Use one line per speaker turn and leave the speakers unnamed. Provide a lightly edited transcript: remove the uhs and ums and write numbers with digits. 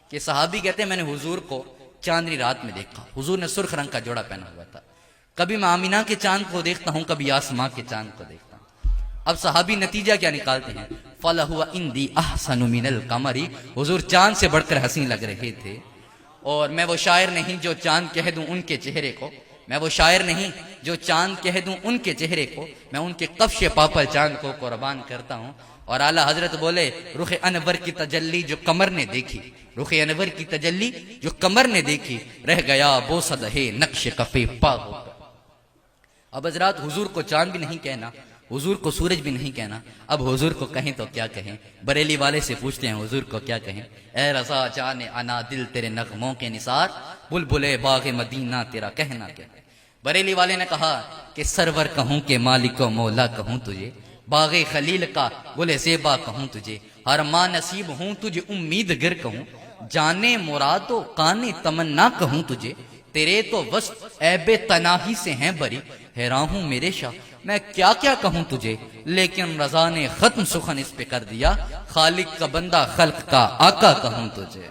کہ صحابی کہتے ہیں میں نے حضور کو چاندنی رات میں دیکھا، حضور نے سرخ رنگ کا جوڑا پہنا ہوا تھا، کبھی میں آمینہ کے چاند کو دیکھتا ہوں، کبھی آسماں کے چاند کو دیکھتا ہوں۔ اب صحابی نتیجہ کیا نکالتے ہیں؟ فَلَهُوَ إِنْدِي أَحْسَنُ مِنَ الْقَمَرِ، حضور چاند سے بڑھ کر حسین لگ رہے تھے، اور میں وہ شاعر نہیں جو چاند کہہ دوں ان کے چہرے کو، میں وہ شاعر نہیں جو چاند کہہ دوں ان کے چہرے کو، میں ان کے کفش پاپل چاند کو قربان کرتا ہوں۔ اور اعلیٰ حضرت بولے رخ انور کی تجلی جو قمر نے دیکھی، رخ انور کی تجلی جو قمر نے دیکھی، رہ گیا بوسد ہے نقش کفے پا ہو کر۔ اب حضرات حضور کو چاند بھی نہیں کہنا، حضور کو سورج بھی نہیں کہنا، اب حضور کو کہیں تو کیا کہیں؟ بریلی والے سے پوچھتے ہیں حضور کو کیا کہیں؟ اے رضا جان انا دل تیرے نغموں کے نثار، بلبلے باغ مدینہ تیرا کہنا کیا ہے؟ بریلی والے نے کہا کہ سرور کہوں کہ مالک و مولا کہوں تجھے، باغ خلیل کا گل زیبا کہوں تجھے، ہر ماں نصیب ہوں تجھے امید گر کہوں، جانے مراد و کانے تمنا کہوں تجھے، تیرے تو وصف عیب تناہی سے ہیں بری، حیران ہوں میرے شاہ میں کیا کیا کہوں تجھے، لیکن رضا نے ختم سخن اس پہ کر دیا، خالق کا بندہ خلق کا آقا کہوں تجھے۔